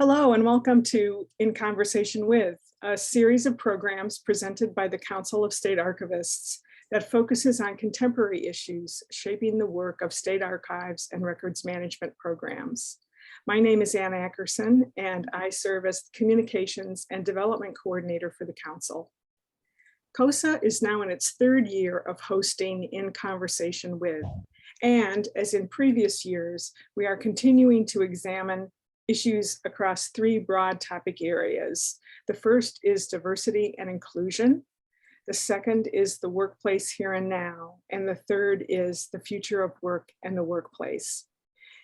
Hello and welcome to In Conversation With, a series of programs presented by the Council of State Archivists that focuses on contemporary issues shaping the work of state archives and records management programs. My name is Ann Ackerson and I serve as Communications and Development Coordinator for the Council. COSA is now in its third year of hosting In Conversation With, and as in previous years, we are continuing to examine issues across three broad topic areas. The first is diversity and inclusion. The second is the workplace here and now. And the third is the future of work and the workplace.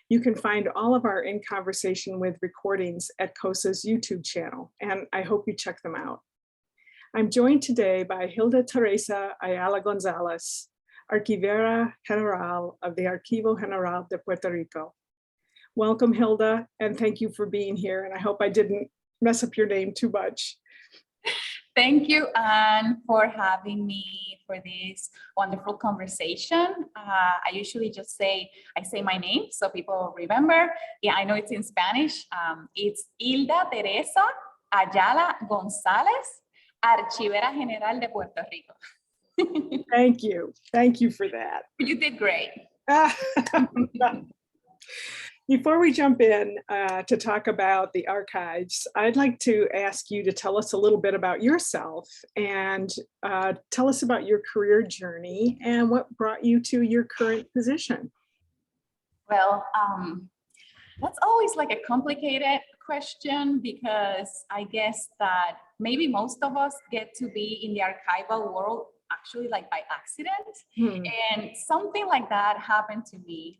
You can find all of our In Conversation With recordings at COSA's YouTube channel, and I hope you check them out. I'm joined today by Hilda Teresa Ayala-Gonzalez, Archivera General of the Archivo General de Puerto Rico. Welcome, Hilda, and thank you for being here. And I hope I didn't mess up your name too much. Thank you, Anne, for having me for this wonderful conversation. I usually just say my name so people remember. Yeah, I know it's in Spanish. It's Hilda Teresa Ayala-Gonzalez, Archivera General de Puerto Rico. Thank you. Thank you for that. You did great. Before we jump in to talk about the archives, I'd like to ask you to tell us a little bit about yourself and tell us about your career journey and what brought you to your current position. Well, that's always like a complicated question because I guess that maybe most of us get to be in the archival world actually like by accident. And something like that happened to me.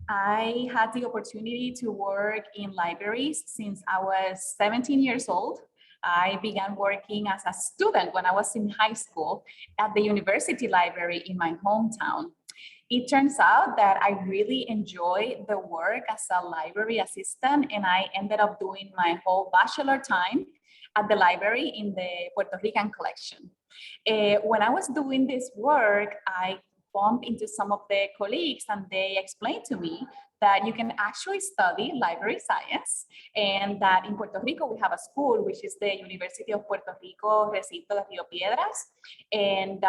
I had the opportunity to work in libraries since I was 17 years old. I began working as a student when I was in high school at the university library in my hometown. It turns out that I really enjoy the work as a library assistant, and I ended up doing my whole bachelor time at the library in the Puerto Rican collection. When I was doing this work, I bumped into some of the colleagues and they explained to me that you can actually study library science and that in Puerto Rico we have a school which is the University of Puerto Rico, Recinto de Rio Piedras. And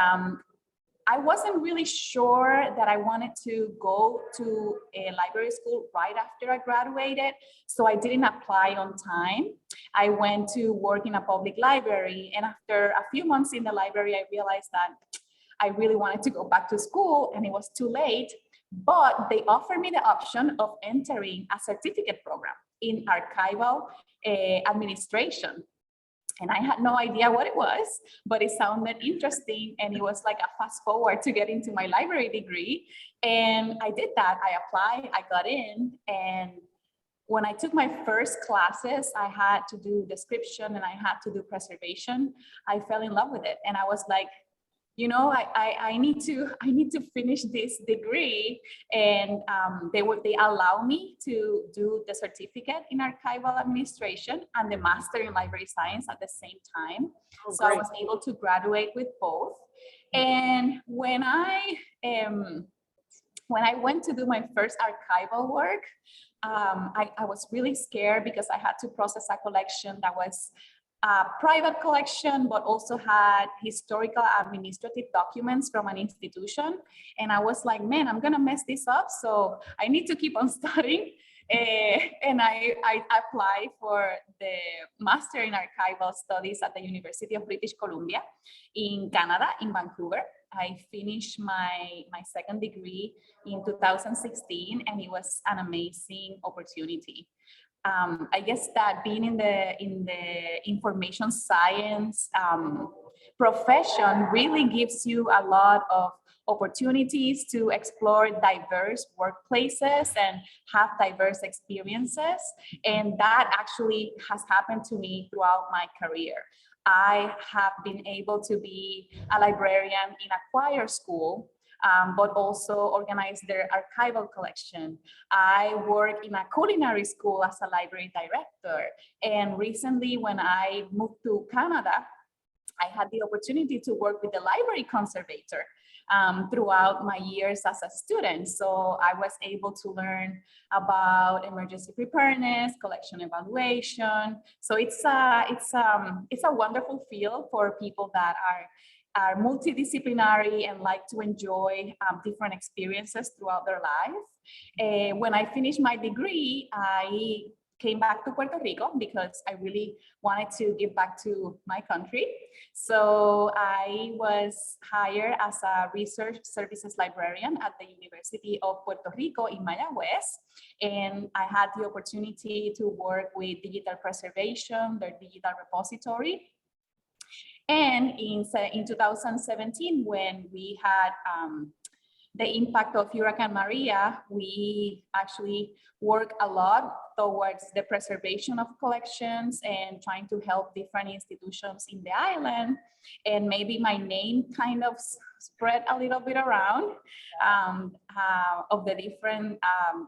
I wasn't really sure that I wanted to go to a library school right after I graduated, so I didn't apply on time. I went to work in a public library, and after a few months in the library, I realized that I really wanted to go back to school and it was too late, but they offered me the option of entering a certificate program in archival administration. And I had no idea what it was, but it sounded interesting and it was like a fast forward to get into my library degree. And I did that. I applied, I got in, and when I took my first classes, I had to do description and I had to do preservation. I fell in love with it. And I was like, you know, I need to finish this degree, and they allow me to do the certificate in archival administration and the master in library science at the same time. Oh, so great. I was able to graduate with both. And when I went to do my first archival work, I was really scared because I had to process a collection that was a private collection, but also had historical administrative documents from an institution. And I was like, man, I'm gonna mess this up. So I need to keep on studying. And I applied for the Master in Archival Studies at the University of British Columbia in Canada, in Vancouver. I finished my second degree in 2016, and it was an amazing opportunity. I guess that being in the information science profession really gives you a lot of opportunities to explore diverse workplaces and have diverse experiences. And that actually has happened to me throughout my career. I have been able to be a librarian in a choir school, but also organize their archival collection. I work in a culinary school as a library director. And recently, when I moved to Canada, I had the opportunity to work with the library conservator, throughout my years as a student. So I was able to learn about emergency preparedness, collection evaluation. So it's a wonderful field for people that are multidisciplinary and like to enjoy different experiences throughout their life. When I finished my degree, I came back to Puerto Rico because I really wanted to give back to my country. So I was hired as a research services librarian at the University of Puerto Rico in Mayagüez. And I had the opportunity to work with digital preservation, their digital repository. And in 2017, when we had the impact of Hurricane Maria, we actually work a lot towards the preservation of collections and trying to help different institutions in the island. And maybe my name kind of spread a little bit around of the different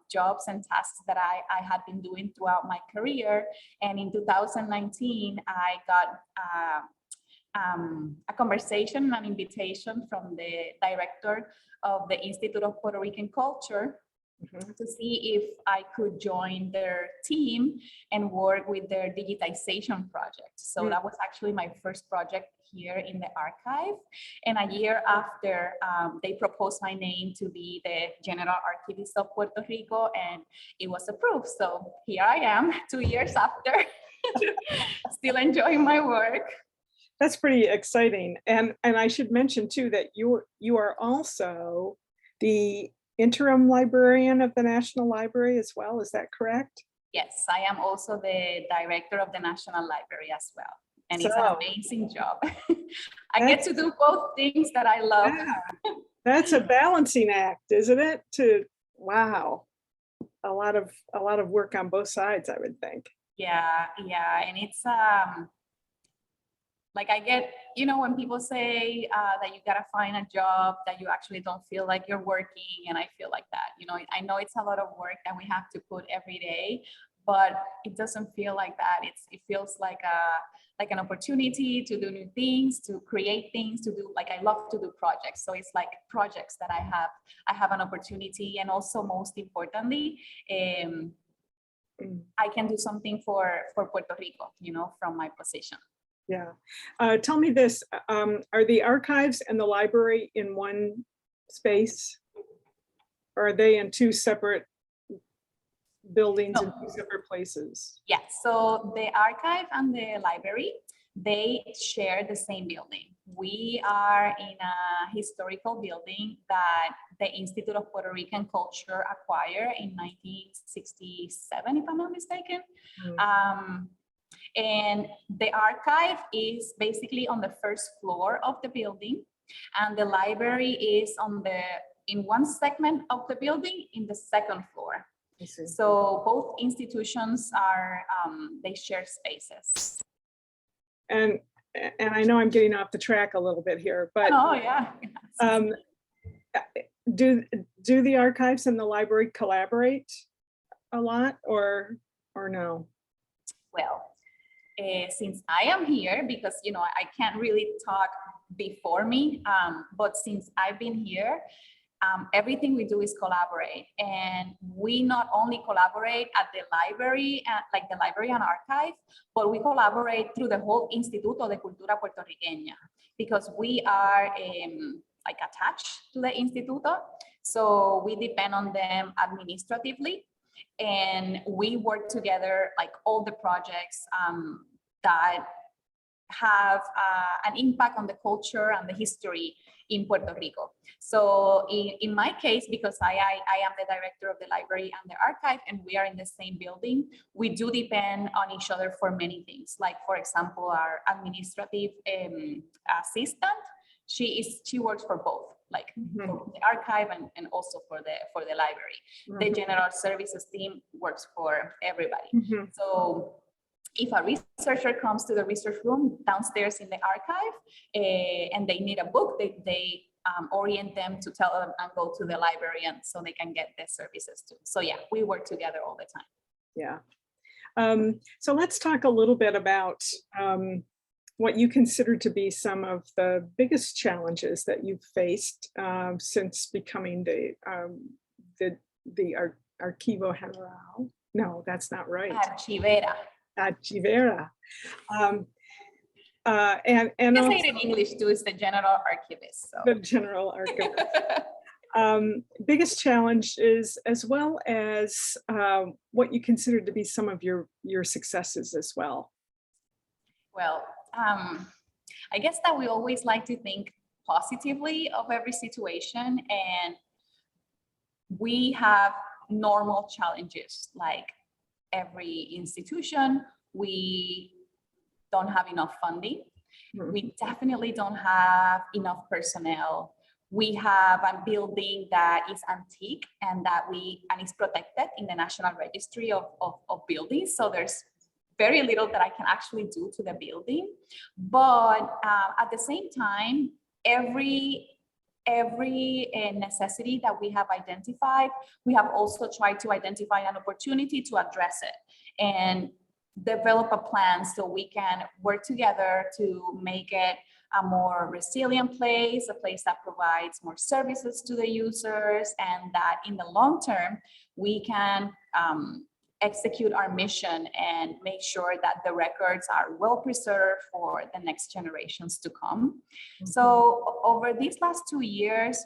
jobs and tasks that I had been doing throughout my career. And in 2019, I got a conversation, an invitation from the director of the Institute of Puerto Rican Culture to see if I could join their team and work with their digitization project. So that was actually my first project here in the archive. And a year after, they proposed my name to be the General Archivist of Puerto Rico, and it was approved. So here I am 2 years after, still enjoying my work. That's pretty exciting. And I should mention too that you are also the interim librarian of the National Library as well. Is that correct? Yes, I am also the director of the National Library as well. And it's an amazing job. I get to do both things that I love. Yeah, that's a balancing act, isn't it? Wow, a lot of work on both sides, I would think. Yeah, and it's like I get, when people say that you gotta find a job that you actually don't feel like you're working, and I feel like that. I know it's a lot of work that we have to put every day, but it doesn't feel like that. It feels like an opportunity to do new things, to create things, to do, like, I love to do projects. So it's like projects that I have an opportunity, and also most importantly, I can do something for Puerto Rico, from my position. Yeah. Tell me this, are the archives and the library in one space? Or are they in two separate buildings in two separate places? Yeah, so the archive and the library, they share the same building. We are in a historical building that the Institute of Puerto Rican Culture acquired in 1967, if I'm not mistaken. And the archive is basically on the first floor of the building, and the library is in one segment of the building in the second floor. So both institutions they share spaces. And I know I'm getting off the track a little bit here, but do the archives and the library collaborate a lot, or no? Well, since I am here, because I can't really talk before me, but since I've been here, everything we do is collaborate. And we not only collaborate at the library, like the library and archive, but we collaborate through the whole Instituto de Cultura Puertorriqueña, because we are like attached to the Instituto. So we depend on them administratively, and we work together, like all the projects that have an impact on the culture and the history in Puerto Rico. So in my case, because I am the director of the library and the archive, and we are in the same building, we do depend on each other for many things. Like, for example, our administrative assistant, she works for both, like for the archive and also for the library. The general services team works for everybody. So if a researcher comes to the research room downstairs in the archive and they need a book, they orient them to tell them and go to the librarian so they can get the services too. So yeah, we work together all the time. Yeah. So let's talk a little bit about what you consider to be some of the biggest challenges that you've faced since becoming the Archivo General. No, that's not right. Archivera. Archivera. And You can also say it in English too, it's the general archivist. So. the general archivist. Biggest challenge is, as well as what you consider to be some of your successes as well. Well, I guess that we always like to think positively of every situation, and we have normal challenges like every institution. We don't have enough funding. Mhm. We definitely don't have enough personnel. We have a building that is antique and is protected in the National Registry of Buildings. So there's very little that I can actually do to the building. But at the same time, every necessity that we have identified, we have also tried to identify an opportunity to address it and develop a plan so we can work together to make it a more resilient place, a place that provides more services to the users, and that in the long term, we can execute our mission and make sure that the records are well preserved for the next generations to come. Mm-hmm. So over these last 2 years,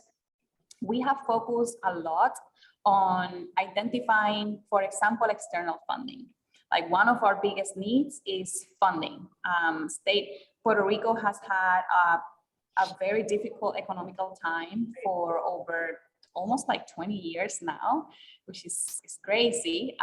we have focused a lot on identifying, for example, external funding. Like one of our biggest needs is funding. Puerto Rico has had a very difficult economical time for over almost like 20 years now, which is crazy.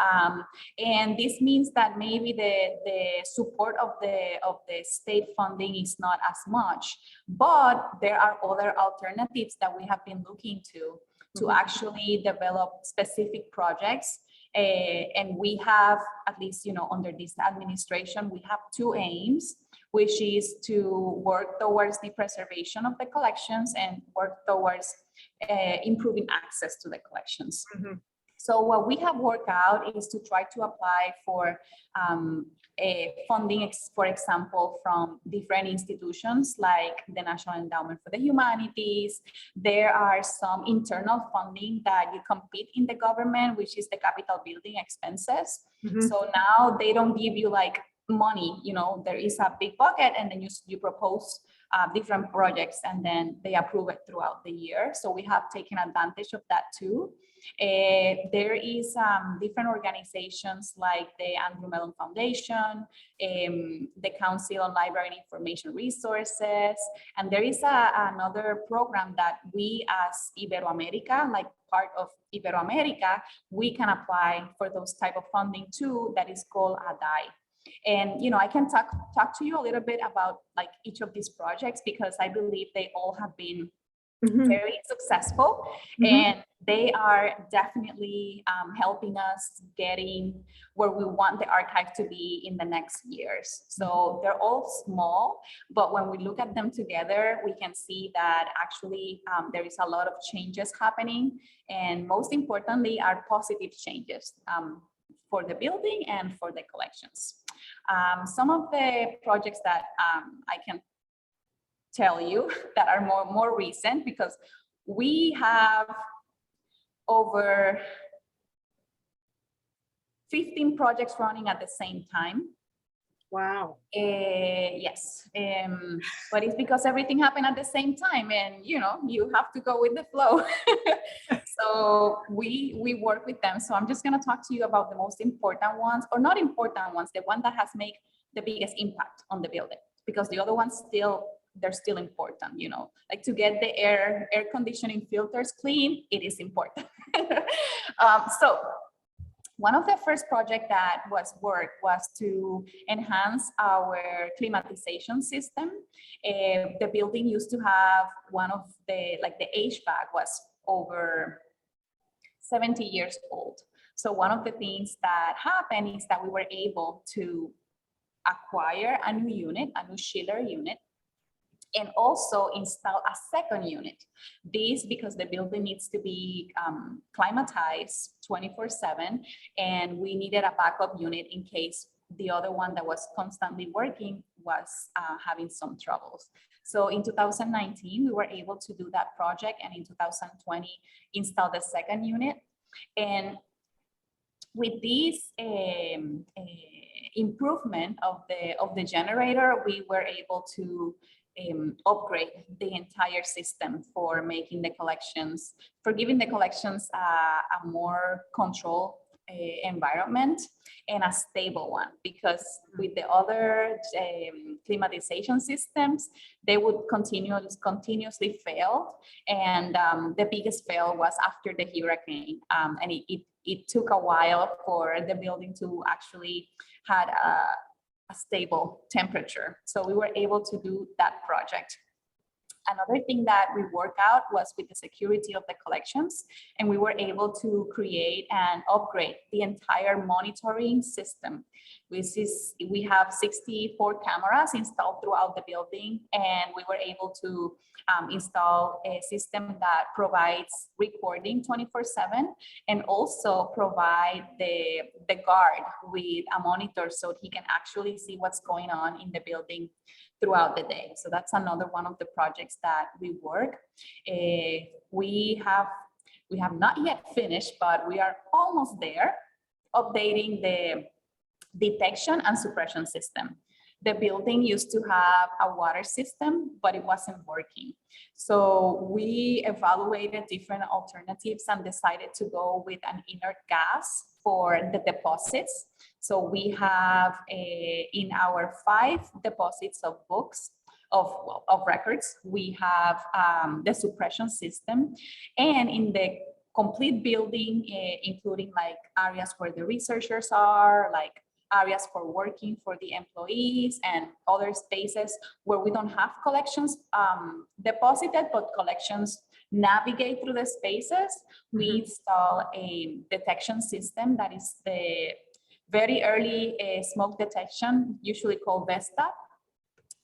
And this means that maybe the support of the state funding is not as much, but there are other alternatives that we have been looking to actually develop specific projects. And we have, at least, under this administration, we have 2 aims, which is to work towards the preservation of the collections and work towards improving access to the collections. Mm-hmm. So what we have worked out is to try to apply for funding, for example, from different institutions like the National Endowment for the Humanities. There are some internal funding that you compete in the government, which is the capital building expenses. Mm-hmm. So now they don't give you like money, there is a big bucket and then you propose different projects and then they approve it throughout the year. So we have taken advantage of that too. There is different organizations like the Andrew Mellon Foundation, the Council on Library and Information Resources, and there is another program that we as Iberoamerica, like part of Iberoamerica, we can apply for those type of funding too, that is called ADAI. And I can talk to you a little bit about like each of these projects because I believe they all have been very successful, and they are definitely helping us getting where we want the archive to be in the next years. So they're all small, but when we look at them together, we can see that actually there is a lot of changes happening, and most importantly are positive changes for the building and for the collections. Some of the projects that I can tell you that are more recent, because we have over 15 projects running at the same time. Wow. Yes, but it's because everything happened at the same time, and you have to go with the flow. So we work with them. So I'm just going to talk to you about the most important ones, or not important ones, the one that has made the biggest impact on the building, because the other ones they're still important, like to get the air conditioning filters clean, it is important. So one of the first projects that was to enhance our climatization system. The building used to have one of the HVAC was over 70 years old. So one of the things that happened is that we were able to acquire a new unit, a new chiller unit, and also install a second unit. This because the building needs to be climatized 24/7, and we needed a backup unit in case the other one that was constantly working having some troubles. So in 2019, we were able to do that project, and in 2020, install the second unit. And with this improvement of the generator, we were able to upgrade the entire system for making the collections, for giving the collections a more controlled environment and a stable one, because with the other climatization systems, they would continuously fail. And the biggest fail was after the hurricane, and it took a while for the building to actually had a stable temperature. So we were able to do that project. Another thing that we worked out was with the security of the collections, and we were able to create and upgrade the entire monitoring system. We have 64 cameras installed throughout the building, and we were able to install a system that provides recording 24/7, and also provide the guard with a monitor so he can actually see what's going on in the building throughout the day. So that's another one of the projects that we work. We have not yet finished, but we are almost there, updating the detection and suppression system. The building used to have a water system, but it wasn't working. So we evaluated different alternatives and decided to go with an inert gas for the deposits. So we have in our 5 deposits of books, of records, we have the suppression system. And in the complete building, including like areas where the researchers are, like areas for working for the employees, and other spaces where we don't have collections deposited, but collections navigate through the spaces, we install a detection system that is the very early smoke detection, usually called VESTA.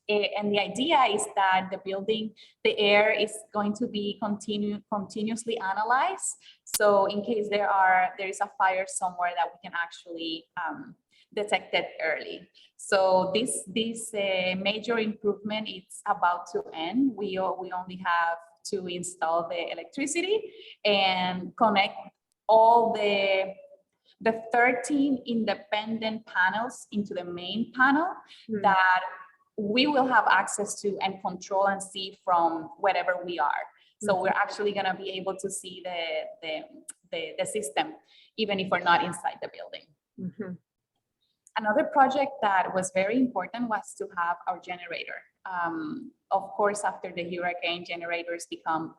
And the idea is that the building, the air is going to be continuously analyzed. So in case there is a fire somewhere, that we can actually detect it early. So this major improvement is about to end. We only have to install the electricity and connect all the 13 independent panels into the main panel that we will have access to and control and see from wherever we are. So we're actually going to be able to see the system, even if we're not inside the building. Another project that was very important was to have our generator. Of course, after the hurricane, generators become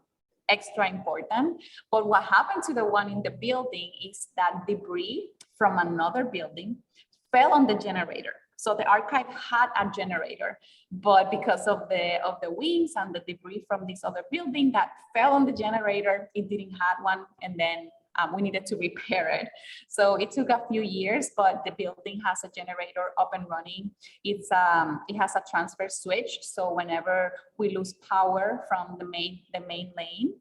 extra important. But what happened to the one in the building is that debris from another building fell on the generator. So the archive had a generator, but because of the winds and the debris from this other building that fell on the generator, it didn't have one, and then we needed to repair it. So it took a few years, but the building has a generator up and running. It has a transfer switch, so whenever we lose power from the main lane,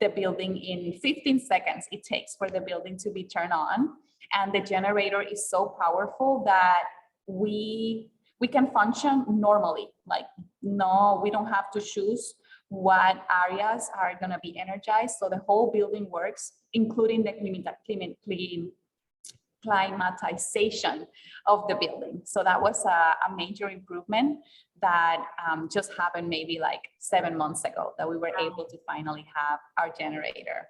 the building, in 15 seconds it takes for the building to be turned on. And the generator is so powerful that we can function normally. Like, no, we don't have to choose what areas are going to be energized. So the whole building works, including the climatization of the building. So that was a major improvement that just happened maybe like 7 months ago, that we were able to finally have our generator.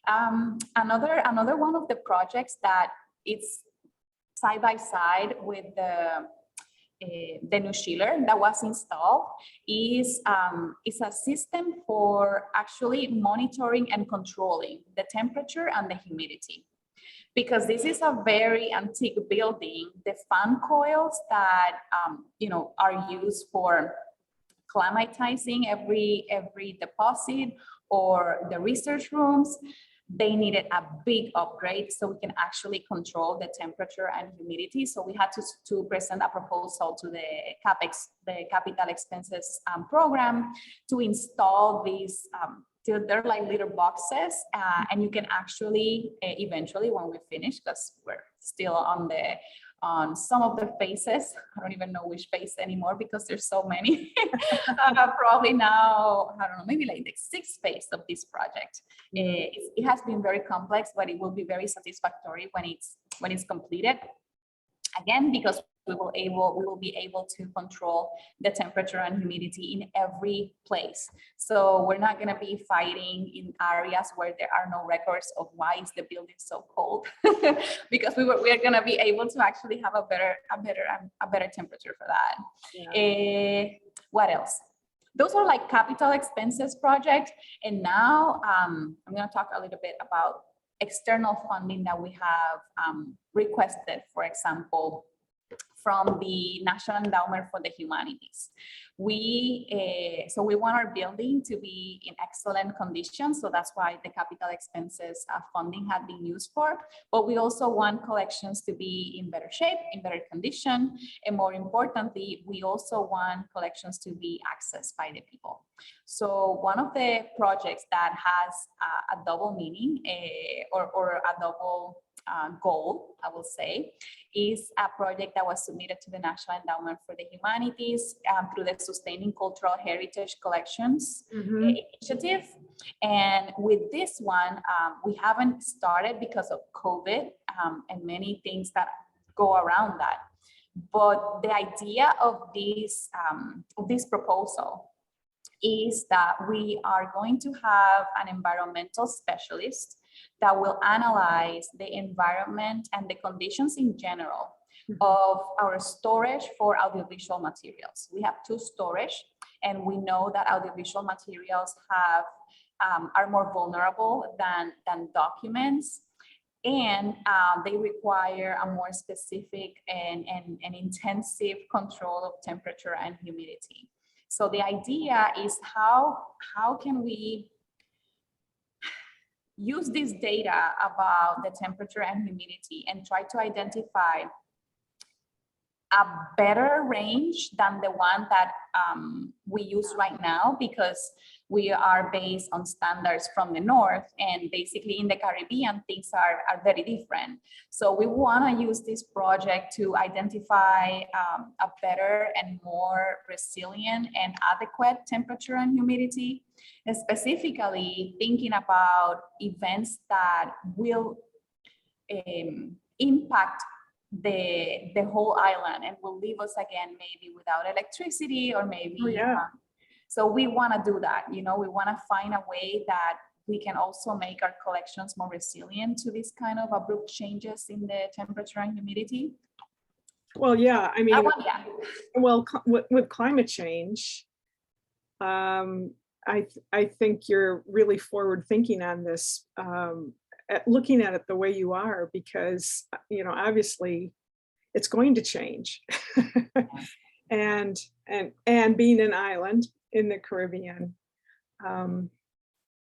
Another one of the projects that it's side by side with the new chiller that was installed is a system for actually monitoring and controlling the temperature and the humidity. Because this is a very antique building, the fan coils that are used for climatizing every deposit or the research rooms, they needed a big upgrade so we can actually control the temperature and humidity. So we had to present a proposal to the CAPEX, the capital expenses program, to install these. They're like little boxes, and you can actually eventually, when we finish, because we're still on on some of the phases. I don't even know which phase anymore because there's so many. Probably now, I don't know, maybe like the 6th phase of this project. It has been very complex, but it will be very satisfactory when it's completed. Again, because we will be able to control the temperature and humidity in every place. So we're not going to be fighting in areas where there are no records of why is the building so cold, because we are going to be able to actually have a better temperature for that. Yeah. What else? Those are like capital expenses project. And now I'm going to talk a little bit about external funding that we have requested, for example, from the National Endowment for the Humanities. So we want our building to be in excellent condition. So that's why the capital expenses funding had been used for. But we also want collections to be in better shape, in better condition. And more importantly, we also want collections to be accessed by the people. So one of the projects that has a double meaning or a double goal, I will say, is a project that was submitted to the National Endowment for the Humanities through the Sustaining Cultural Heritage Collections initiative. And with this one, we haven't started because of COVID and many things that go around that. But the idea of this proposal is that we are going to have an environmental specialist that will analyze the environment and the conditions in general of our storage for audiovisual materials. We have 2 storage, and we know that audiovisual materials are more vulnerable than documents, and they require a more specific and intensive control of temperature and humidity. So the idea is how can we use this data about the temperature and humidity and try to identify a better range than the one that we use right now, because we are based on standards from the north, and basically in the Caribbean things are very different. So we want to use this project to identify a better and more resilient and adequate temperature and humidity, and specifically thinking about events that will impact the whole island and will leave us again maybe without electricity, or maybe so we want to do that. We want to find a way that we can also make our collections more resilient to these kind of abrupt changes in the temperature and humidity. Well, yeah, I mean, well, with climate change, I think you're really forward thinking on this, looking at it the way you are, because obviously it's going to change. and being an island in the Caribbean,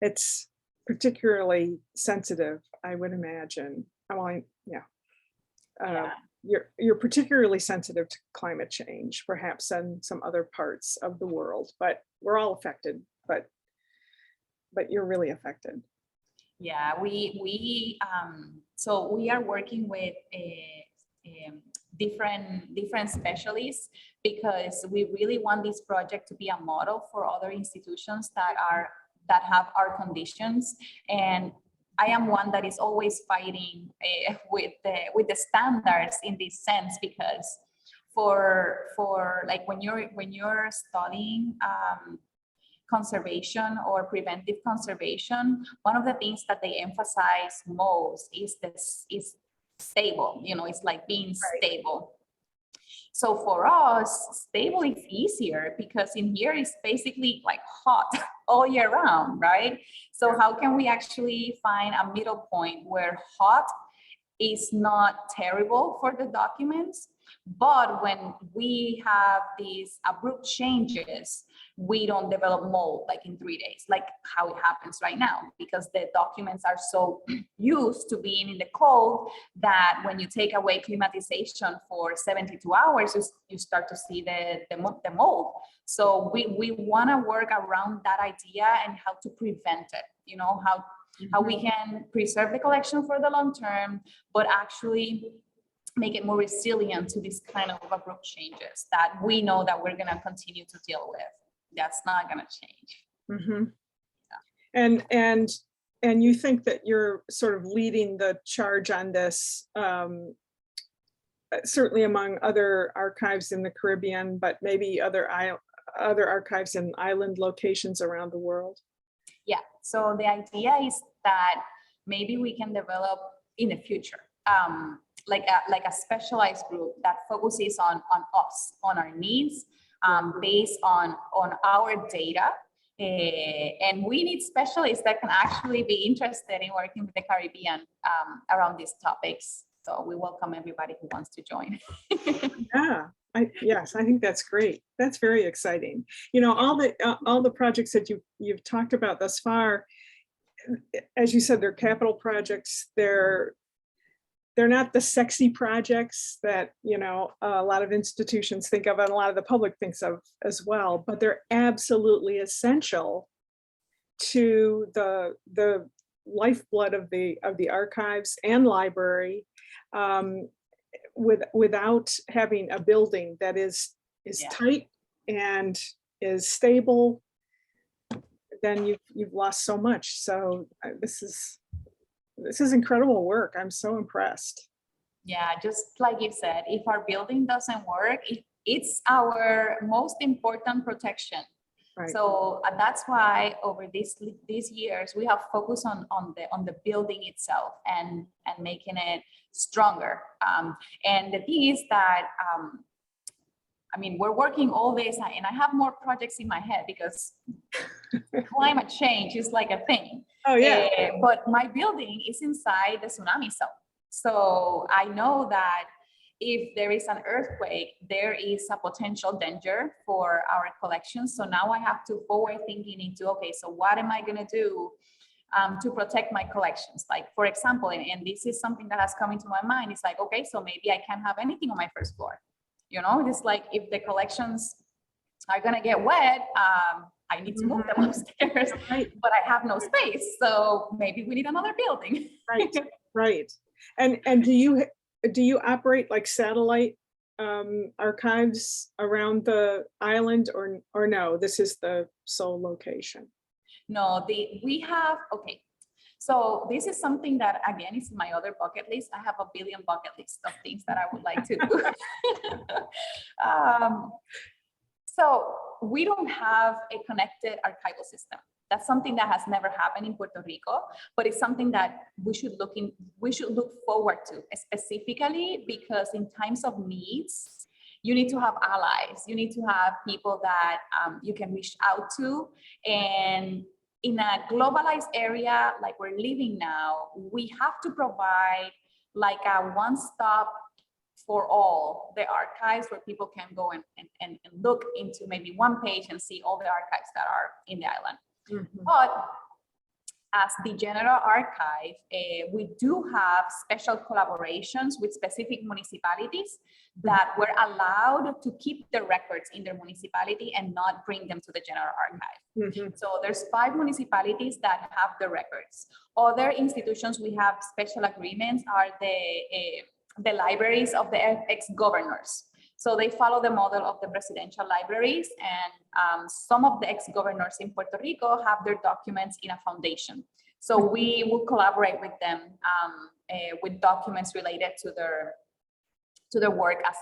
it's particularly sensitive, I would imagine. You're particularly sensitive to climate change, perhaps than some other parts of the world, but we're all affected, but you're really affected. Yeah, so we are working with different specialists, because we really want this project to be a model for other institutions that have our conditions. And I am one that is always fighting with the standards in this sense, because for like when you're studying conservation or preventive conservation, one of the things that they emphasize most is stable. It's like being stable. So for us, stable is easier because in here it's basically like hot all year round, right? So how can we actually find a middle point where hot is not terrible for the documents, but when we have these abrupt changes, we don't develop mold like in 3 days, like how it happens right now, because the documents are so used to being in the cold that when you take away climatization for 72 hours, you start to see the mold. So we want to work around that idea and how to prevent it, how we can preserve the collection for the long term, but actually make it more resilient to this kind of abrupt changes that we know that we're going to continue to deal with. That's not going to change. Mm-hmm. And you think that you're sort of leading the charge on this, certainly among other archives in the Caribbean, but maybe other archives in island locations around the world? Yeah, so the idea is that maybe we can develop in the future, like a specialized group that focuses on us, on our needs, based on our data. And we need specialists that can actually be interested in working with the Caribbean around these topics. So we welcome everybody who wants to join. Yeah, yes, I think that's great. That's very exciting. You know, all the projects that you've talked about thus far, as you said, they're capital projects. They're not the sexy projects that, you know, a lot of institutions think of and a lot of the public thinks of as well, but they're absolutely essential to the lifeblood of the archives and library. Without having a building that is tight and is stable, then you've lost so much. So this is incredible work. I'm so impressed. Yeah, just like you said, if our building doesn't work, it's our most important protection. Right. So that's why over these years we have focused on the building itself and making it stronger. And the thing is that I mean, we're working all this, and I have more projects in my head because climate change is like a thing. Oh yeah. But my building is inside the tsunami zone. So I know that if there is an earthquake, there is a potential danger for our collections. So now I have to forward thinking into, okay, so what am I gonna do to protect my collections? Like, for example, and this is something that has come into my mind, it's like, okay, so maybe I can't have anything on my first floor. You know, it's like if the collections are gonna get wet, I need to move them upstairs, right. But I have no space. So maybe we need another building. Right, right. And do you operate like satellite archives around the island, or no, this is the sole location? No, we have, okay. So this is something that, again, is my other bucket list. I have a billion bucket list of things that I would like to do. So we don't have a connected archival system. That's something that has never happened in Puerto Rico, but it's something that we should look forward to, specifically because in times of needs, you need to have allies. You need to have people that you can reach out to. And in a globalized area like we're living now, we have to provide like a one-stop for all the archives where people can go and look into maybe one page and see all the archives that are in the island. Mm-hmm. But as the general archive, we do have special collaborations with specific municipalities that were allowed to keep the records in their municipality and not bring them to the general archive. Mm-hmm. So there's 5 municipalities that have the records. Other institutions we have special agreements are the libraries of the ex-governors. So they follow the model of the presidential libraries, and some of the ex-governors in Puerto Rico have their documents in a foundation. So we will collaborate with them with documents related to their work as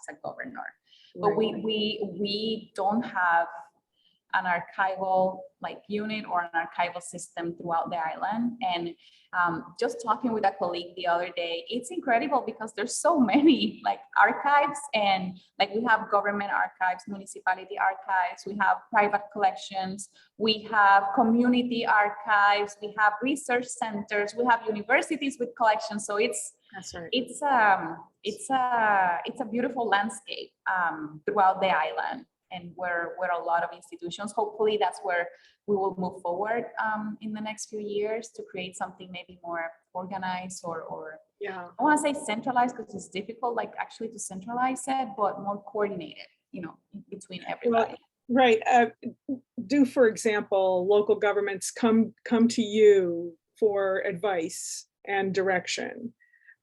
a governor. But we don't have an archival like unit or an archival system throughout the island. And just talking with a colleague the other day, it's incredible because there's so many like archives, and like we have government archives, municipality archives, we have private collections, we have community archives, we have research centers, we have universities with collections. So it's a beautiful landscape throughout the island. And where a lot of institutions, hopefully that's where we will move forward in the next few years to create something maybe more organized or I want to say centralized because it's difficult like actually to centralize it, but more coordinated, you know, between everybody. Well, right. Do, for example, local governments come to you for advice and direction?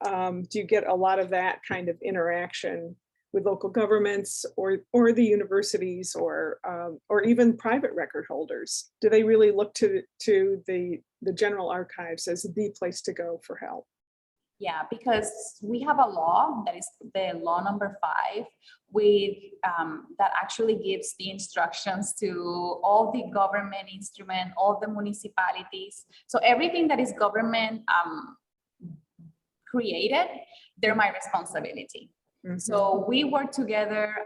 Do you get a lot of that kind of interaction with local governments or the universities or even private record holders? Do they really look to the general archives as the place to go for help? Yeah, because we have a law that is the law number 5 with that actually gives the instructions to all the government instrument, all the municipalities. So everything that is government created, they're my responsibility. Mm-hmm. So we work together.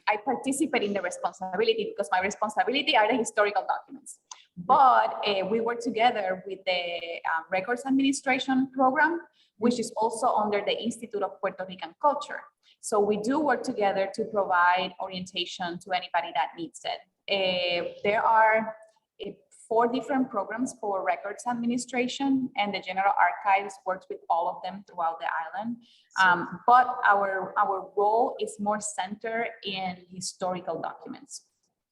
I participate in the responsibility because my responsibility are the historical documents. But we work together with the Records Administration Program, which is also under the Institute of Puerto Rican Culture. So we do work together to provide orientation to anybody that needs it. There are 4 different programs for records administration, and the General Archives works with all of them throughout the island. But our role is more centered in historical documents.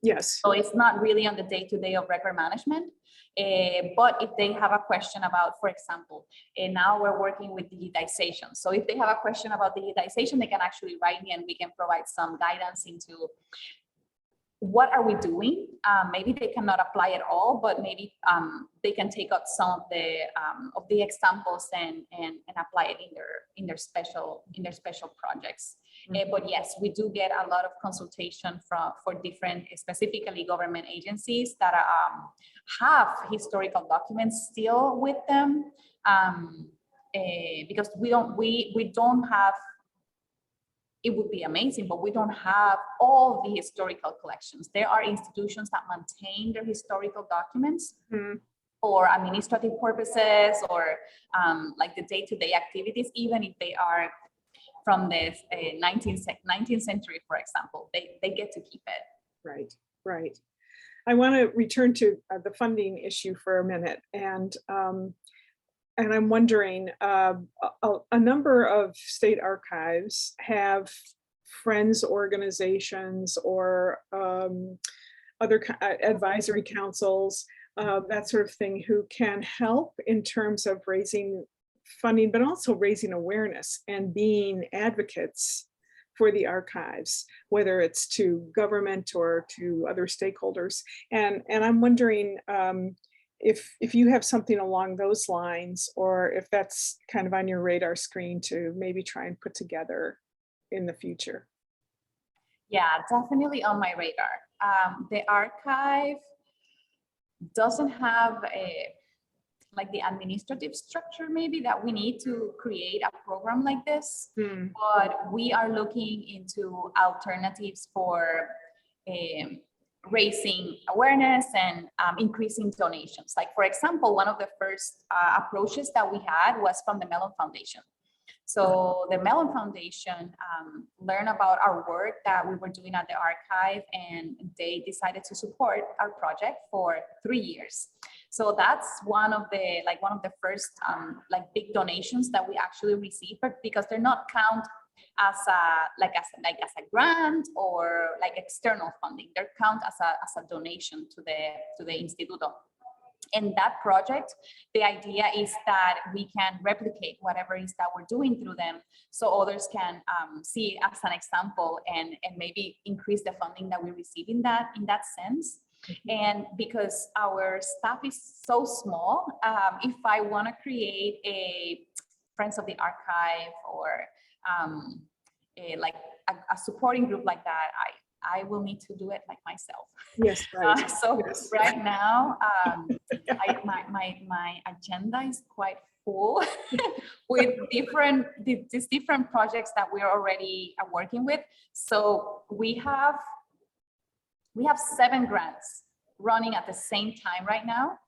Yes. So it's not really on the day-to-day of record management. But if they have a question about, for example, now we're working with digitization. So if they have a question about digitization, they can actually write me and we can provide some guidance into what are we doing? Maybe they cannot apply it all, but maybe they can take out some of the examples and apply it in their special projects. Mm-hmm. But yes, we do get a lot of consultation for different, specifically government agencies that have historical documents still with them, because we don't have. It would be amazing, but we don't have all the historical collections. There are institutions that maintain their historical documents for administrative purposes or like the day-to-day activities, even if they are from the 19th century, for example, they get to keep it. Right, right. I want to return to the funding issue for a minute. And I'm wondering, a number of state archives have friends organizations or other advisory councils, that sort of thing, who can help in terms of raising funding, but also raising awareness and being advocates for the archives, whether it's to government or to other stakeholders. And I'm wondering, if you have something along those lines, or if that's kind of on your radar screen to maybe try and put together in the future. Yeah, definitely on my radar. The archive doesn't have like the administrative structure maybe that we need to create a program like this, but we are looking into alternatives for raising awareness and increasing donations. Like, for example, one of the first approaches that we had was from the Mellon Foundation. So the Mellon Foundation learned about our work that we were doing at the archive, and they decided to support our project for 3 years. So that's one of the first like big donations that we actually received, but because they're not count as a grant or like external funding, they're count as a donation to the Instituto. In that project, the idea is that we can replicate whatever it is that we're doing through them, so others can see it as an example and maybe increase the funding that we receive in that sense. And because our staff is so small, if I want to create a Friends of the Archive or a supporting group like that, I will need to do it like myself. Yes, right. So yes. Right now, my agenda is quite full with these different projects that we're already working with. So we have 7 grants running at the same time right now.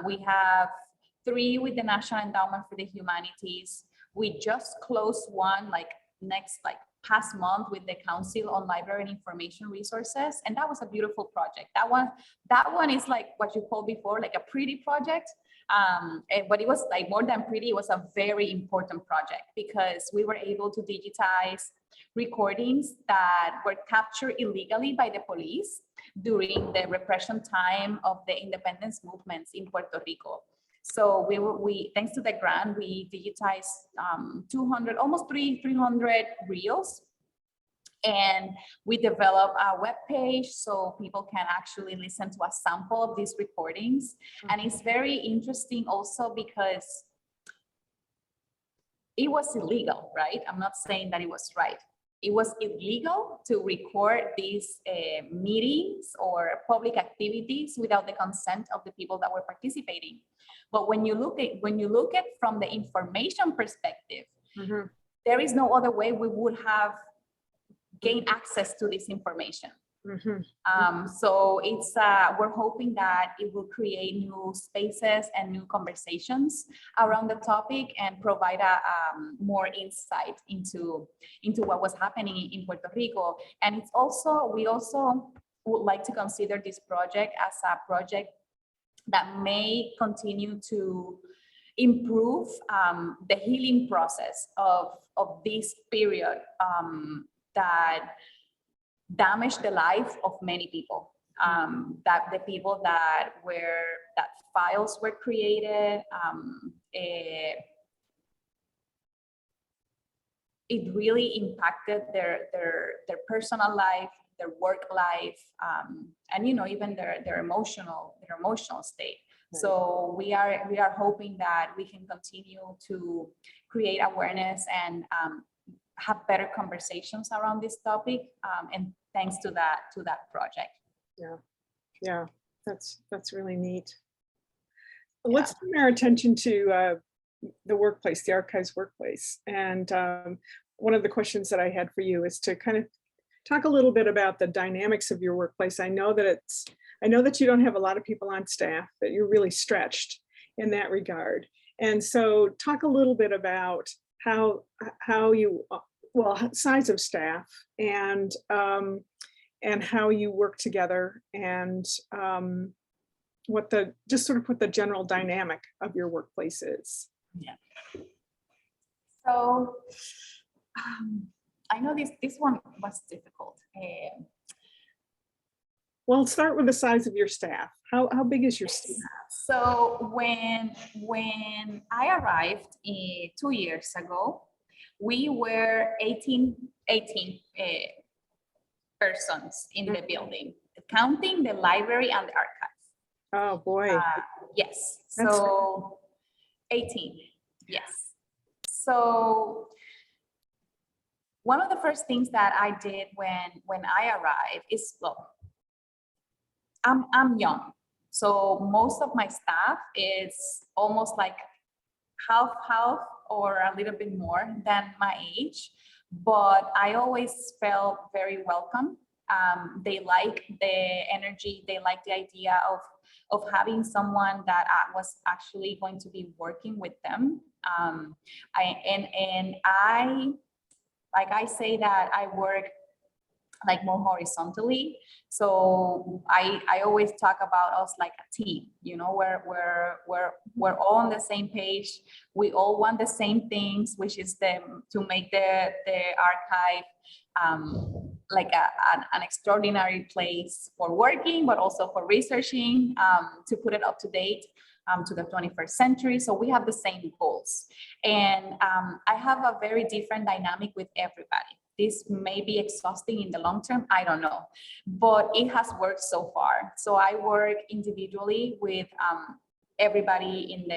We have 3 with the National Endowment for the Humanities. We just closed one past month with the Council on Library and Information Resources, and that was a beautiful project. That one is like what you called before, like a pretty project, but it was like more than pretty. It was a very important project because we were able to digitize recordings that were captured illegally by the police during the repression time of the independence movements in Puerto Rico. So we thanks to the grant, we digitized 200, almost 300 reels. And we develop a web page so people can actually listen to a sample of these recordings. And it's very interesting also because it was illegal, right? I'm not saying that it was right. It was illegal to record these meetings or public activities without the consent of the people that were participating. But when you look at from the information perspective, there is no other way we would have gained access to this information. So it's we're hoping that it will create new spaces and new conversations around the topic and provide a more insight into what was happening in Puerto Rico. And it's also, we also would like to consider this project as a project that may continue to improve the healing process of this period that damaged the life of many people. That the people that files were created, it really impacted their personal life, their work life, and even their emotional state. So we are hoping that we can continue to create awareness and have better conversations around this topic, and thanks to that project. Yeah, that's really neat. Let's turn our attention to the workplace, the archives workplace. And one of the questions that I had for you is to kind of talk a little bit about the dynamics of your workplace. I know that you don't have a lot of people on staff, that you're really stretched in that regard. And so talk a little bit about how you, size of staff and how you work together, and what the general dynamic of your workplace is. Yeah. So I know this one was difficult. Well, start with the size of your staff. How big is your staff? So when I arrived 2 years ago, we were 18 persons in the building, counting the library and the archives. Oh boy. Yes. So 18. Yes. So one of the first things that I did when I arrived is, I'm young. So most of my staff is almost like half or a little bit more than my age, but I always felt very welcome. They like the energy, they like the idea of having someone that was actually going to be working with them. I say that I work like more horizontally. So I always talk about us like a team, we're all on the same page. We all want the same things, which is to make the archive like an extraordinary place for working, but also for researching, to put it up to date to the 21st century. So we have the same goals. And I have a very different dynamic with everybody. This may be exhausting in the long term, I don't know, but it has worked so far. So I work individually with everybody in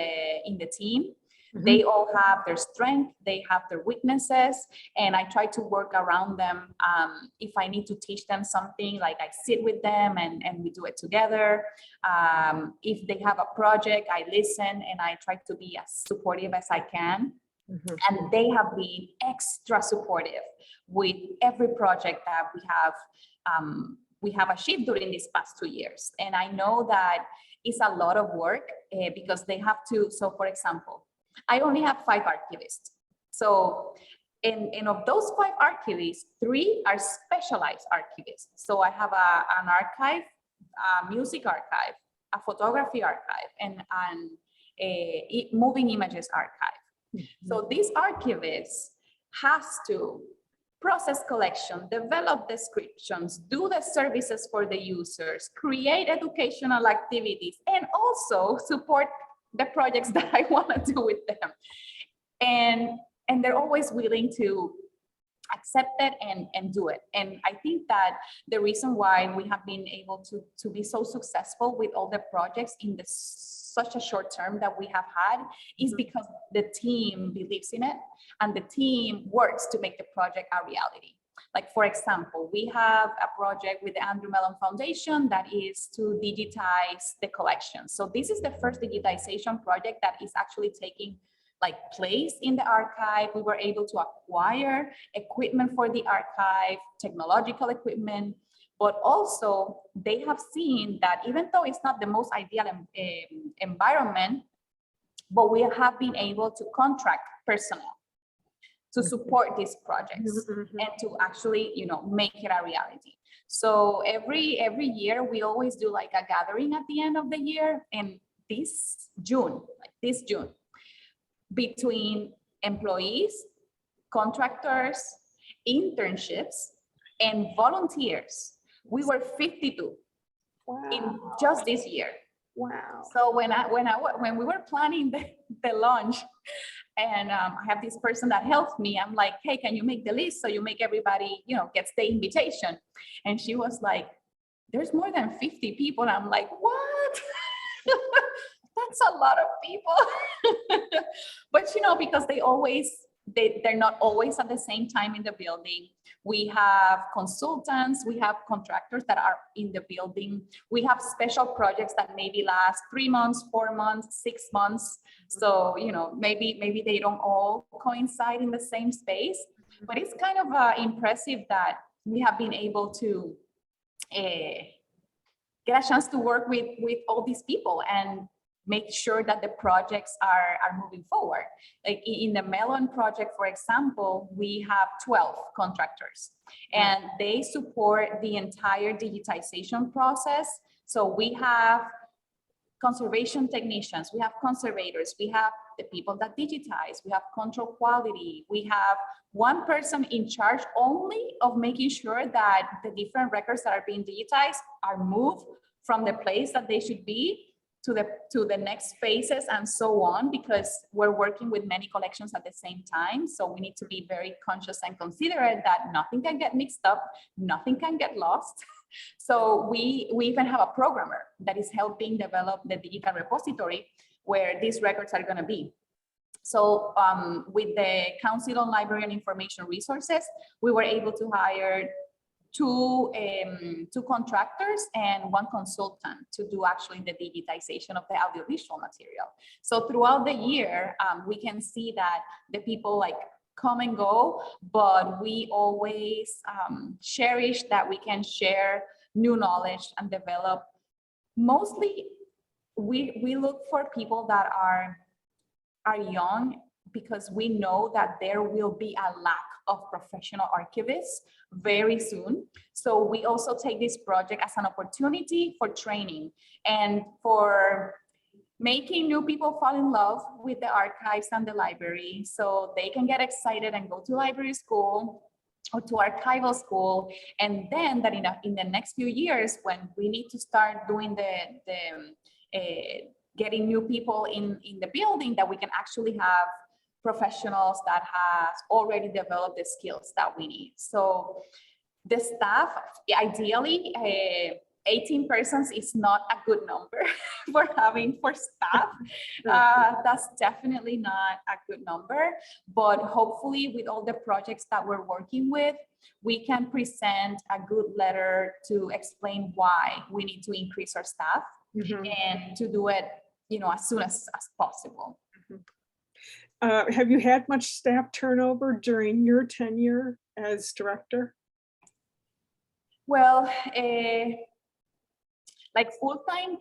the team. They all have their strength, they have their weaknesses, and I try to work around them. If I need to teach them something, like I sit with them and we do it together. If they have a project, I listen and I try to be as supportive as I can. And they have been extra supportive with every project that we have achieved during these past 2 years. And I know that it's a lot of work because they have to. So for example, I only have 5 archivists. So and of those 5 archivists, 3 are specialized archivists. So I have an archive, a music archive, a photography archive, and a moving images archive. So these archivists has to process collection, develop descriptions, do the services for the users, create educational activities, and also support the projects that I want to do with them. And they're always willing to accept it and do it. And I think that the reason why we have been able to be so successful with all the projects in such a short term that we have had is because the team believes in it and the team works to make the project a reality. Like, for example, we have a project with the Andrew Mellon Foundation that is to digitize the collection. So this is the first digitization project that is actually taking place in the archive. We were able to acquire equipment for the archive, technological equipment, but also they have seen that even though it's not the most ideal environment, but we have been able to contract personnel to support these projects and to actually, make it a reality. So every year we always do like a gathering at the end of the year, and this June, between employees, contractors, internships, and volunteers, we were 52 in just this year. Wow. So when we were planning the launch, and I have this person that helps me, I'm like, hey, can you make the list so you make everybody, gets the invitation? And she was like, there's more than 50 people. I'm like, what? That's a lot of people. But because they're not always at the same time in the building. We have consultants, we have contractors that are in the building. We have special projects that maybe last 3 months, 4 months, 6 months. So, maybe they don't all coincide in the same space, but it's kind of impressive that we have been able to get a chance to work with all these people and make sure that the projects are moving forward. Like in the Mellon project, for example, we have 12 contractors and they support the entire digitization process. So we have conservation technicians, we have conservators, we have the people that digitize, we have control quality, we have one person in charge only of making sure that the different records that are being digitized are moved from the place that they should be to the next phases and so on, because we're working with many collections at the same time. So we need to be very conscious and considerate that nothing can get mixed up, nothing can get lost. So we even have a programmer that is helping develop the digital repository where these records are going to be. So with the Council on Library and Information Resources, we were able to hire two contractors and one consultant to do actually the digitization of the audiovisual material. So throughout the year, we can see that the people come and go, but we always cherish that we can share new knowledge and develop. Mostly, we look for people that are young, because we know that there will be a lack of professional archivists very soon. So we also take this project as an opportunity for training and for making new people fall in love with the archives and the library, so they can get excited and go to library school or to archival school. And then that in the next few years, when we need to start doing getting new people in the building, that we can actually have professionals that has already developed the skills that we need. So the staff, ideally, 18 persons is not a good number for staff. That's definitely not a good number, but hopefully with all the projects that we're working with, we can present a good letter to explain why we need to increase our staff and to do it, as soon as possible. Have you had much staff turnover during your tenure as director? Well, like full-time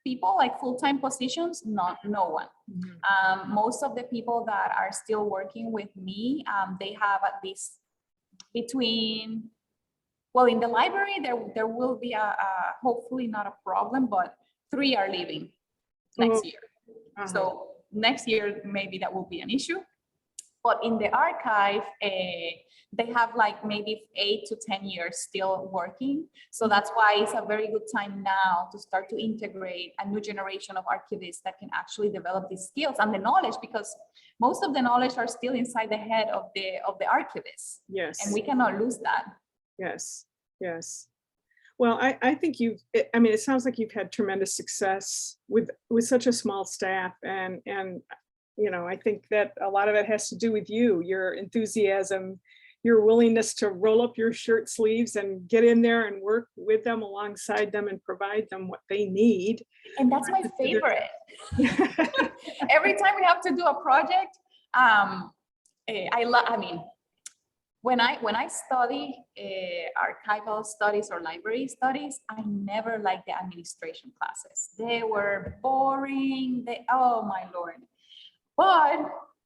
people, like full-time positions, no one. Most of the people that are still working with me, they have at least between, well, in the library, there will be a hopefully not a problem, but 3 are leaving next year. So next year, maybe that will be an issue. But in the archive, they have like maybe 8 to 10 years still working. So that's why it's a very good time now to start to integrate a new generation of archivists that can actually develop these skills and the knowledge, because most of the knowledge are still inside the head of the archivist. Yes. And we cannot lose that. Yes, yes. Well, I think I mean, it sounds like you've had tremendous success with such a small staff, and you know, I think that a lot of it has to do with you, your enthusiasm, your willingness to roll up your shirt sleeves and get in there and work with them, alongside them, and provide them what they need. And that's my favorite. Every time we have to do a project, I mean, when I study archival studies or library studies, I never liked the administration classes. They were boring. Oh my Lord. But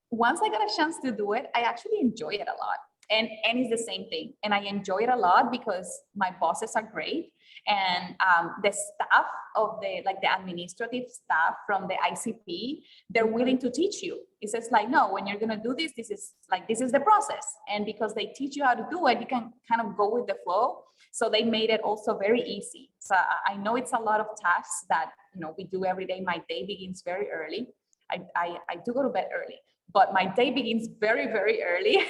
once I got a chance to do it, I actually enjoy it a lot. And it's the same thing. And I enjoy it a lot because my bosses are great. And the staff of the administrative staff from the ICP, they're willing to teach you. It says like, no, when you're gonna do this, this is the process. And because they teach you how to do it, you can kind of go with the flow. So they made it also very easy. So I know it's a lot of tasks that, you know, we do every day. My day begins very early. I do go to bed early, but my day begins very, very early,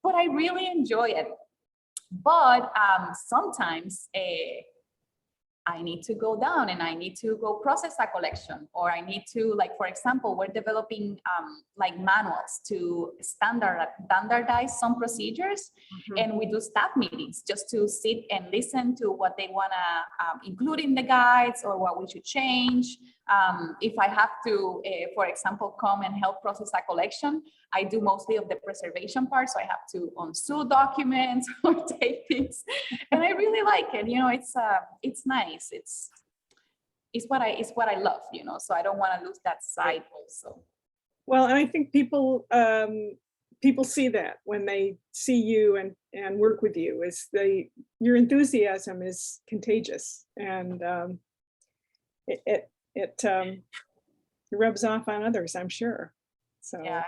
but I really enjoy it. But sometimes I need to go down and I need to go process a collection, or I need to, like, for example, we're developing like manuals to standardize some procedures. And we do staff meetings just to sit and listen to what they want to include in the guides or what we should change. If I have to, for example, come and help process a collection, I do mostly of the preservation part. So I have to unsue documents or take things, and I really like it. You know, it's nice. It's what I love, you know, so I don't want to lose that side also. Well, and I think people see that when they see you and work with you, is your enthusiasm is contagious, and it rubs off on others, I'm sure. So yeah,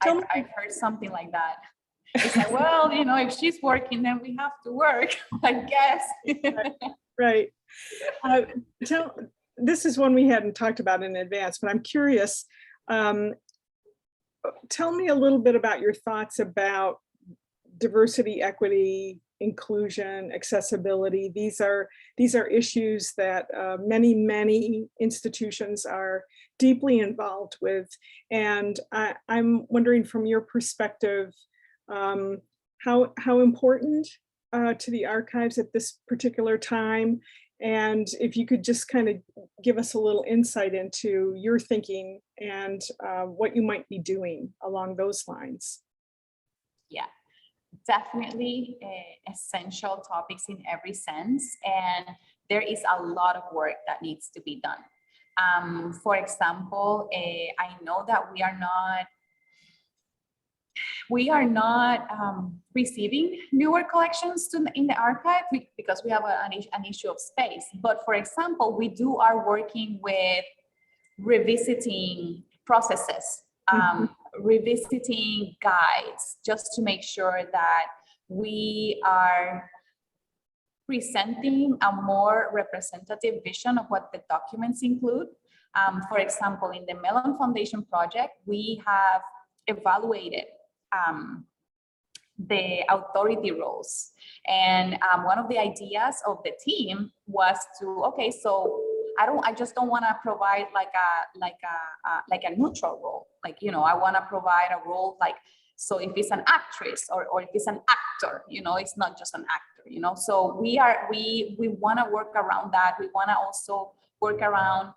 I've heard something like that. It's like, well, you know, if she's working, then we have to work, I guess. Right. This is one we hadn't talked about in advance, but I'm curious. Tell me a little bit about your thoughts about diversity, equity, inclusion, accessibility. These are issues that many institutions are deeply involved with. And I'm wondering, from your perspective, how important to the archives at this particular time, and if you could just kind of give us a little insight into your thinking and what you might be doing along those lines. Yeah, definitely essential topics in every sense, and there is a lot of work that needs to be done. For example, I know that we are not receiving newer collections in the archive because we have an issue of space. But for example, we are working with revisiting processes, revisiting guides, just to make sure that we are presenting a more representative vision of what the documents include. For example, in the Mellon Foundation project, we have evaluated the authority roles. And one of the ideas of the team was to, okay, so I just don't want to provide like a neutral role. Like, you know, I want to provide a role like, so if it's an actress or if it's an actor, you know, it's not just an actor, you know. So we want to work around that. We want to also work around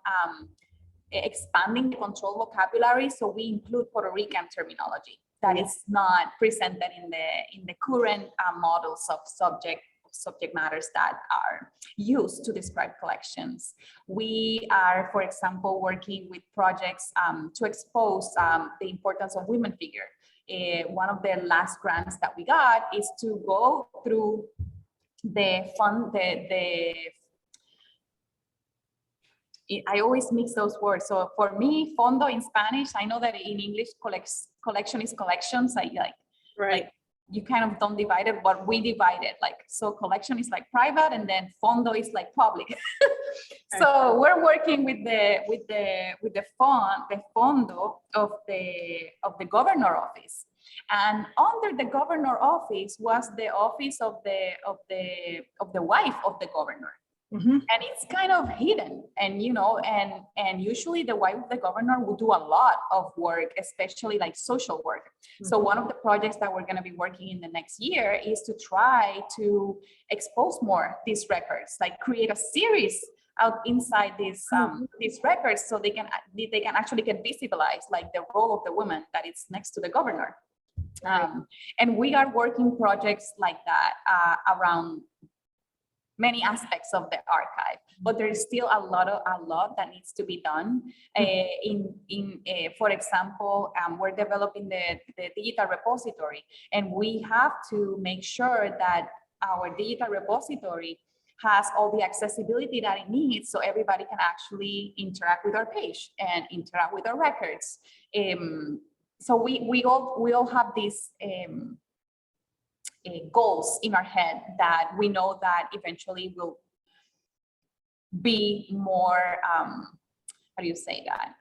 expanding the control vocabulary, so we include Puerto Rican terminology that is not presented in the current models of subject matters that are used to describe collections. We are, for example, working with projects to expose the importance of women figure. One of the last grants that we got is to go through the I always mix those words. So for me, fondo in Spanish, I know that in English, collection is collections. Like you kind of don't divide it, but we divide it. Like, so collection is like private, and then fondo is like public. So we're working with the fondo of the governor office, and under the governor office was the office of the wife of the governor. Mm-hmm. And it's kind of hidden, and and usually the wife of the governor will do a lot of work, especially like social work. Mm-hmm. So one of the projects that we're going to be working in the next year is to try to expose more these records, like create a series out inside these records, so they can actually get visibilized, like the role of the woman that is next to the governor. And we are working projects like that around many aspects of the archive, but there is still a lot that needs to be done. For example, we're developing the digital repository, and we have to make sure that our digital repository has all the accessibility that it needs, so everybody can actually interact with our page and interact with our records. So we all have these goals in our head that we know that eventually will be more, how do you say that?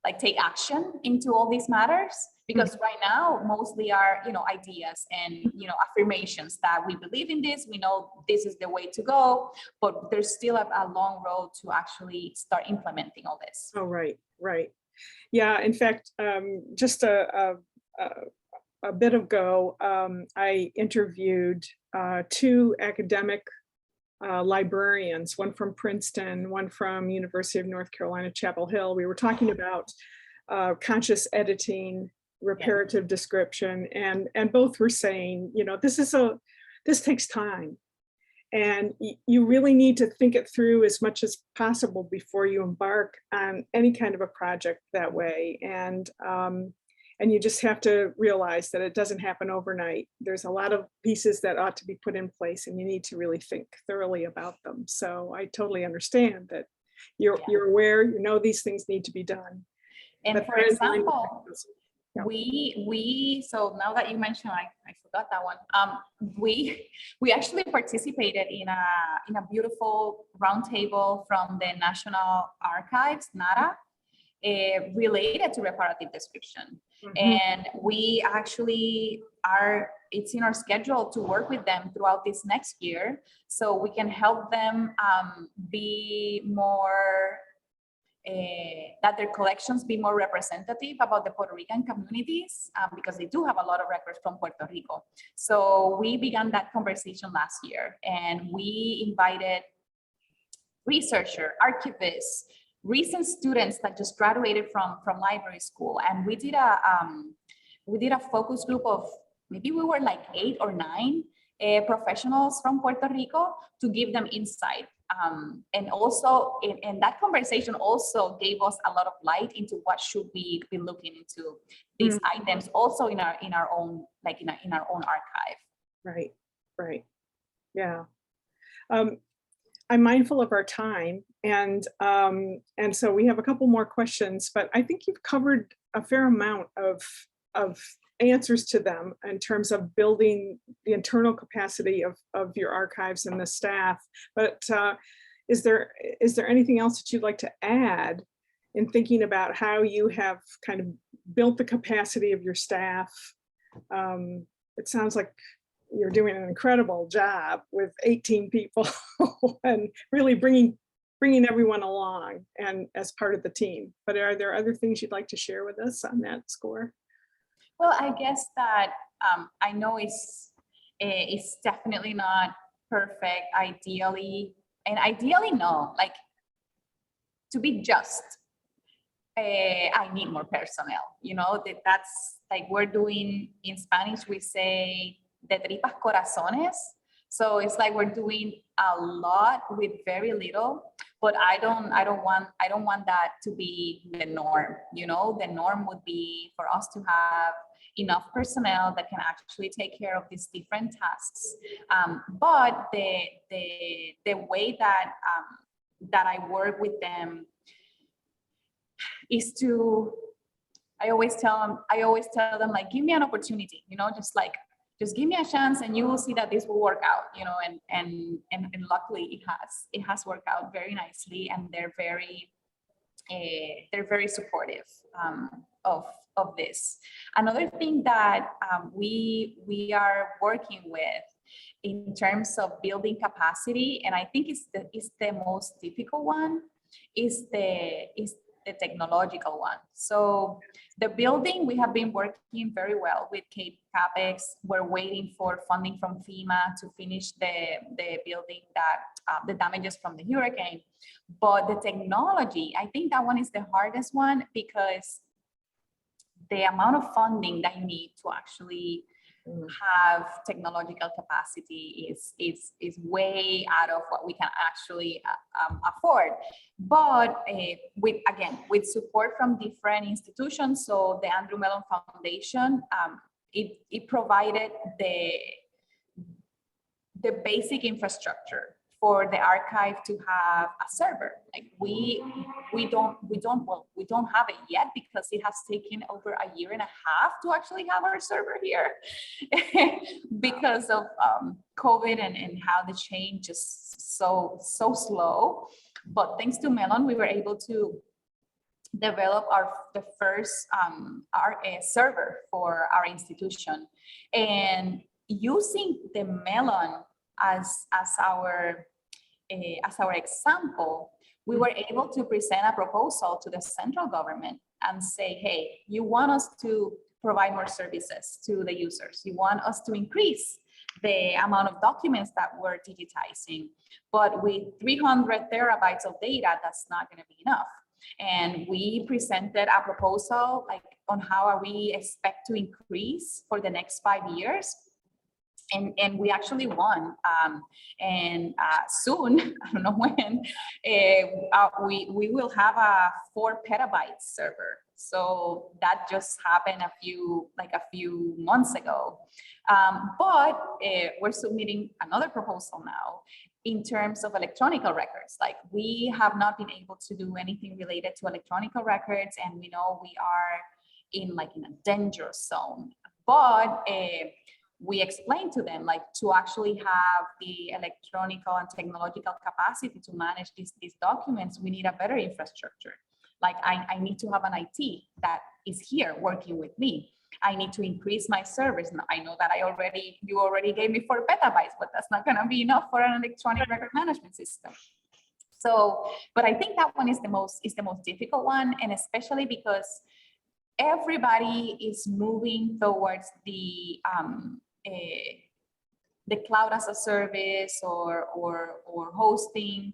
Like take action into all these matters, because right now mostly are ideas and affirmations that we believe in this, we know this is the way to go, but there's still a long road to actually start implementing all this. Oh, right. Yeah, in fact, just a bit ago, I interviewed two academic librarians, one from Princeton, one from University of North Carolina, Chapel Hill. We were talking about conscious editing, reparative description, and both were saying, this takes time, and you really need to think it through as much as possible before you embark on any kind of a project that way. And you just have to realize that it doesn't happen overnight. There's a lot of pieces that ought to be put in place, and you need to really think thoroughly about them. So I totally understand that you're aware, these things need to be done. And but for example, so now that you mentioned, I forgot that one. We actually participated in a beautiful roundtable from the National Archives, NARA, related to reparative description. And we actually it's in our schedule to work with them throughout this next year, so we can help them be more, that their collections be more representative about the Puerto Rican communities, because they do have a lot of records from Puerto Rico. So we began that conversation last year, and we invited researchers, archivists, recent students that just graduated from library school, and we did a focus group of, maybe we were like 8 or 9 professionals from Puerto Rico to give them insight. And also in that conversation also gave us a lot of light into what should we be looking into these items also in our own, like in our own archive. Right. Yeah. I'm mindful of our time, and so we have a couple more questions, but I think you've covered a fair amount of answers to them in terms of building the internal capacity of your archives and the staff. But is there anything else that you'd like to add in thinking about how you have kind of built the capacity of your staff? It sounds like you're doing an incredible job with 18 people and really bringing everyone along and as part of the team. But are there other things you'd like to share with us on that score? Well, I guess that I know it's definitely not perfect. Ideally no. Like, to be just, I need more personnel. That's like, we're doing, in Spanish we say de tripas corazones. So it's like we're doing a lot with very little, but I don't want that to be the norm. The norm would be for us to have enough personnel that can actually take care of these different tasks. But the way that that I work with them is to, I always tell them like, give me an opportunity, you know, just give me a chance and you will see that this will work out, you know, and luckily it has worked out very nicely, and they're very supportive of this. Another thing that we are working with in terms of building capacity, and I think it's the most difficult one, is the technological one. So the building, we have been working very well with CAPEX. We're waiting for funding from FEMA to finish the building that the damages from the hurricane. But the technology, I think that one is the hardest one, because the amount of funding that you need to actually have technological capacity is way out of what we can actually afford. But with support from different institutions, so the Andrew Mellon Foundation, it provided the basic infrastructure for the archive to have a server. Like we don't have it yet, because it has taken over a year and a half to actually have our server here because of COVID and how the change is so slow. But thanks to Mellon, we were able to develop the first server for our institution, and using the Mellon as our example, we were able to present a proposal to the central government and say, hey, you want us to provide more services to the users. You want us to increase the amount of documents that we're digitizing. But with 300 terabytes of data, that's not going to be enough. And we presented a proposal like on how we expect to increase for the next 5 years. And we actually won. Soon, I don't know when, we will have a 4 petabyte server. So that just happened a few months ago. But we're submitting another proposal now in terms of electronic records. Like, we have not been able to do anything related to electronic records, and we know we are in a danger zone. But we explained to them, like, to actually have the electronic and technological capacity to manage these documents, we need a better infrastructure. Like, I need to have an IT that is here working with me. I need to increase my servers. And I know that you already gave me 4 petabytes, but that's not going to be enough for an electronic record management system. So, but I think that one is the most difficult one, and especially because everybody is moving towards the cloud as a service or hosting.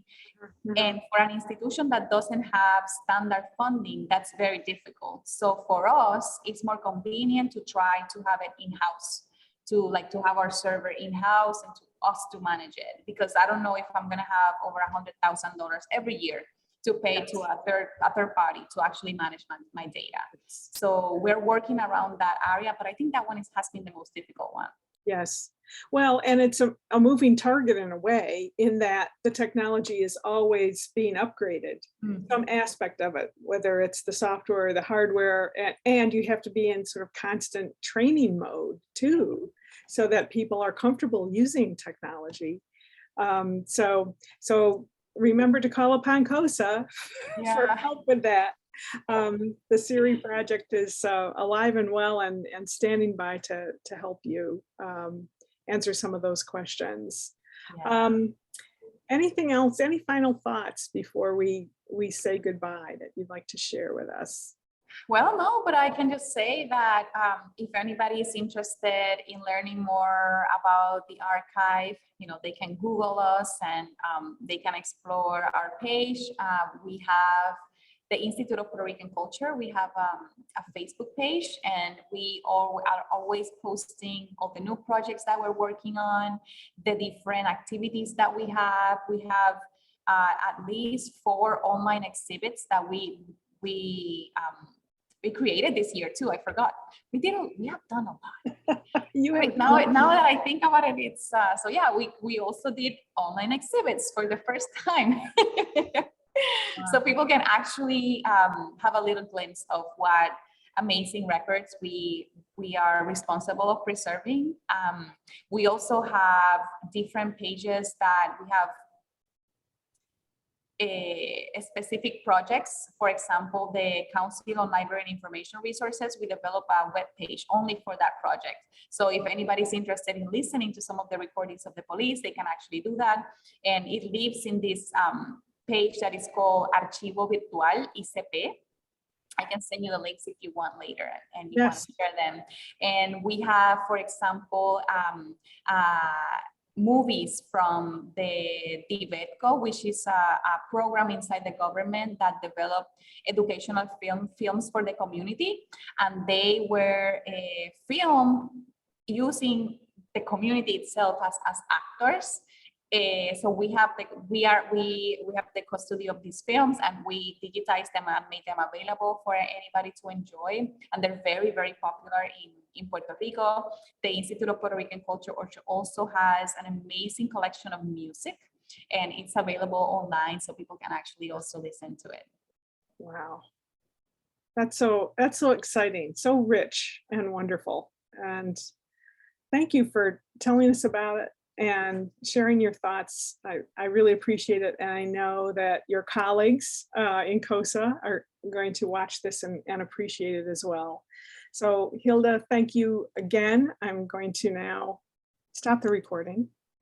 Mm-hmm. And for an institution that doesn't have standard funding, that's very difficult. So for us, it's more convenient to try to have it in-house, to have our server in-house and to us to manage it, because I don't know if I'm going to have over $100,000 every year to pay to a third party to actually manage my data. So we're working around that area, but I think that one has been the most difficult one. Yes. Well, and it's a moving target in a way, in that the technology is always being upgraded, mm-hmm. some aspect of it, whether it's the software or the hardware, and you have to be in sort of constant training mode too, so that people are comfortable using technology. So remember to call upon COSA for help with that. The Siri project is alive and well and standing by to help you answer some of those questions. Yeah. Anything else, any final thoughts before we say goodbye that you'd like to share with us? Well, no, but I can just say that if anybody is interested in learning more about the archive, they can Google us and they can explore our page. We have the Institute of Puerto Rican Culture. We have a Facebook page, and we are always posting all the new projects that we're working on, the different activities that we have. We have at least 4 online exhibits that we we created this year too. I forgot. We have done a lot. You have Wait, now that I think about it, it's so yeah, we also did online exhibits for the first time. So people can actually have a little glimpse of what amazing records we are responsible of preserving. We also have different pages that we have specific projects. For example, the Council on Library and Information Resources, we develop a web page only for that project. So if anybody's interested in listening to some of the recordings of the police, they can actually do that. And it lives in this page that is called Archivo Virtual ICP. I can send you the links if you want later and you want to share them. And we have, for example, movies from the DVEDCO, which is a program inside the government that developed educational films for the community. And they were filmed using the community itself as actors. So we have the custody of these films, and we digitize them and make them available for anybody to enjoy. And they're very, very popular in Puerto Rico. The Institute of Puerto Rican Culture also has an amazing collection of music, and it's available online, so people can actually also listen to it. Wow, that's so exciting, so rich and wonderful. And thank you for telling us about it and sharing your thoughts. I really appreciate it. And I know that your colleagues in COSA are going to watch this and appreciate it as well. So Hilda, thank you again. I'm going to now stop the recording.